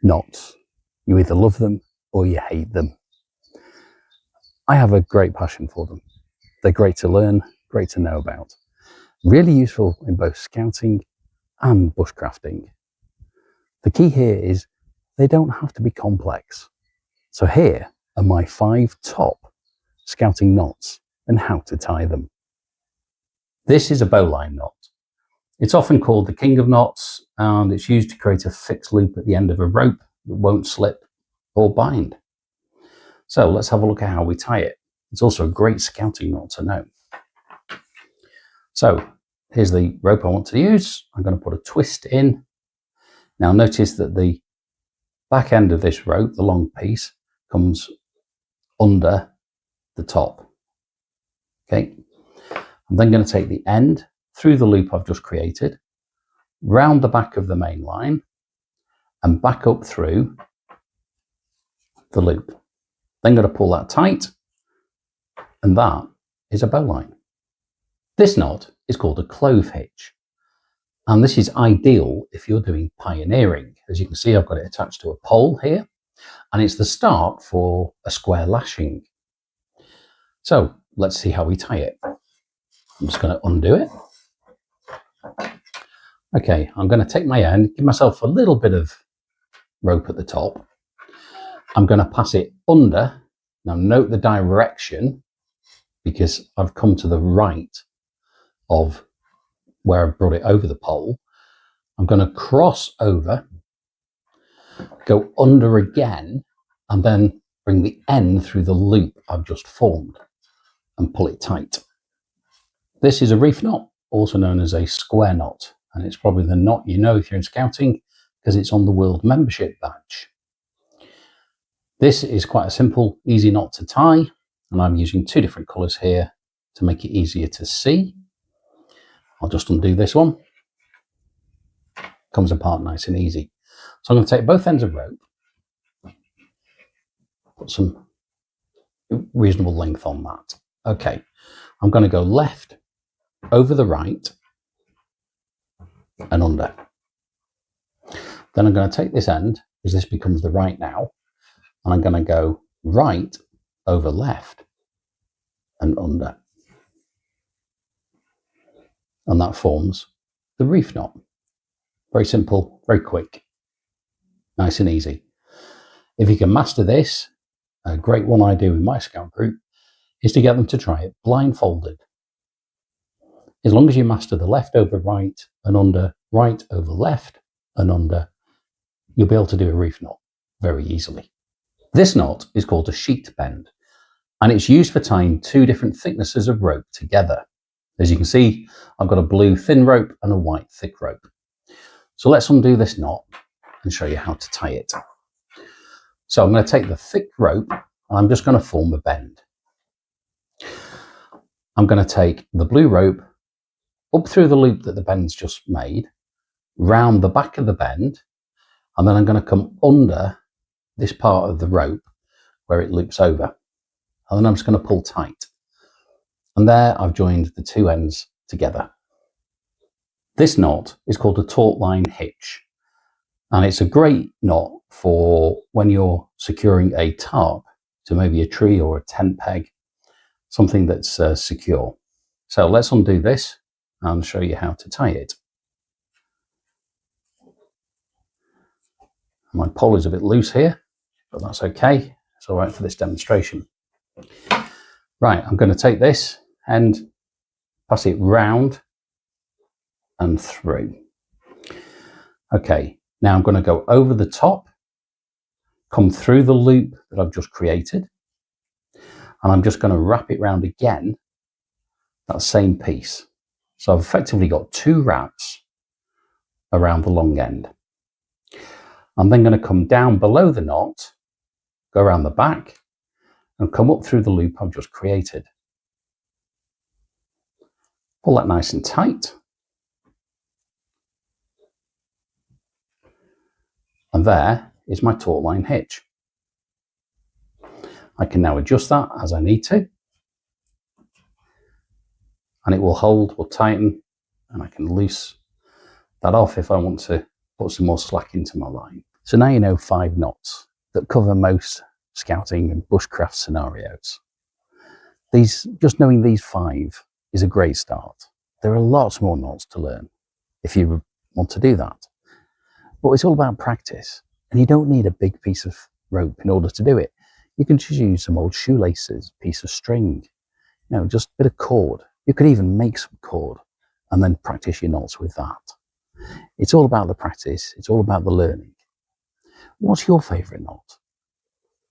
knots. You either love them or you hate them. I have a great passion for them. They're great to learn, great to know about. Really useful in both scouting and bushcrafting. The key here is they don't have to be complex. So here are my 5 top scouting knots and how to tie them. This is a bowline knot. It's often called the king of knots, and it's used to create a fixed loop at the end of a rope that won't slip or bind. So let's have a look at how we tie it. It's also a great scouting knot to know. So here's the rope I want to use. I'm going to put a twist in. Now notice that the back end of this rope, the long piece, comes under the top. Okay. I'm then going to take the end through the loop I've just created, round the back of the main line, and back up through the loop. Then going to pull that tight, and that is a bowline. This knot is called a clove hitch, and this is ideal if you're doing pioneering. As you can see, I've got it attached to a pole here, and it's the start for a square lashing. So let's see how we tie it. I'm just going to undo it. Okay, I'm going to take my end, give myself a little bit of rope at the top. I'm going to pass it under. Now note the direction, because I've come to the right of where I've brought it over the pole. I'm going to cross over, go under again, and then bring the end through the loop I've just formed and pull it tight. This is a reef knot, also known as a square knot, and it's probably the knot you know if you're in scouting because it's on the world membership badge. This is quite a simple, easy knot to tie, and I'm using 2 different colours here to make it easier to see. I'll just undo this one. Comes apart nice and easy. So I'm going to take both ends of rope, put some reasonable length on that. Okay, I'm going to go left over the right and under. Then I'm going to take this end, because this becomes the right now, and I'm going to go right over left and under. And that forms the reef knot. Very simple, very quick, nice and easy. If you can master this, a great one I do in my scout group is to get them to try it blindfolded. As long as you master the left over right and under, right over left and under, you'll be able to do a reef knot very easily. This knot is called a sheet bend, and it's used for tying 2 different thicknesses of rope together. As you can see, I've got a blue thin rope and a white thick rope. So let's undo this knot and show you how to tie it. So I'm going to take the thick rope and I'm just going to form a bend. I'm going to take the blue rope up through the loop that the bend's just made, round the back of the bend, and then I'm going to come under this part of the rope where it loops over. And then I'm just going to pull tight. And there I've joined the 2 ends together. This knot is called a Taut-Line Hitch, and it's a great knot for when you're securing a tarp to maybe a tree or a tent peg, something that's secure. So let's undo this and show you how to tie it. My pole is a bit loose here, but that's okay. It's all right for this demonstration. Right, I'm going to take this and pass it round and through. Okay, now I'm going to go over the top, come through the loop that I've just created, and I'm just going to wrap it round again, that same piece. So I've effectively got 2 wraps around the long end. I'm then going to come down below the knot, go around the back, and come up through the loop I've just created. Pull that nice and tight. And there is my Taut-Line hitch. I can now adjust that as I need to. And it will hold, will tighten, and I can loose that off if I want to put some more slack into my line. So now you know 5 knots that cover most scouting and bushcraft scenarios. Just knowing these 5 is a great start. There are lots more knots to learn if you want to do that. But it's all about practice, and you don't need a big piece of rope in order to do it. You can just use some old shoelaces, piece of string, just a bit of cord. You could even make some cord and then practice your knots with that. It's all about the practice. It's all about the learning. What's your favourite knot?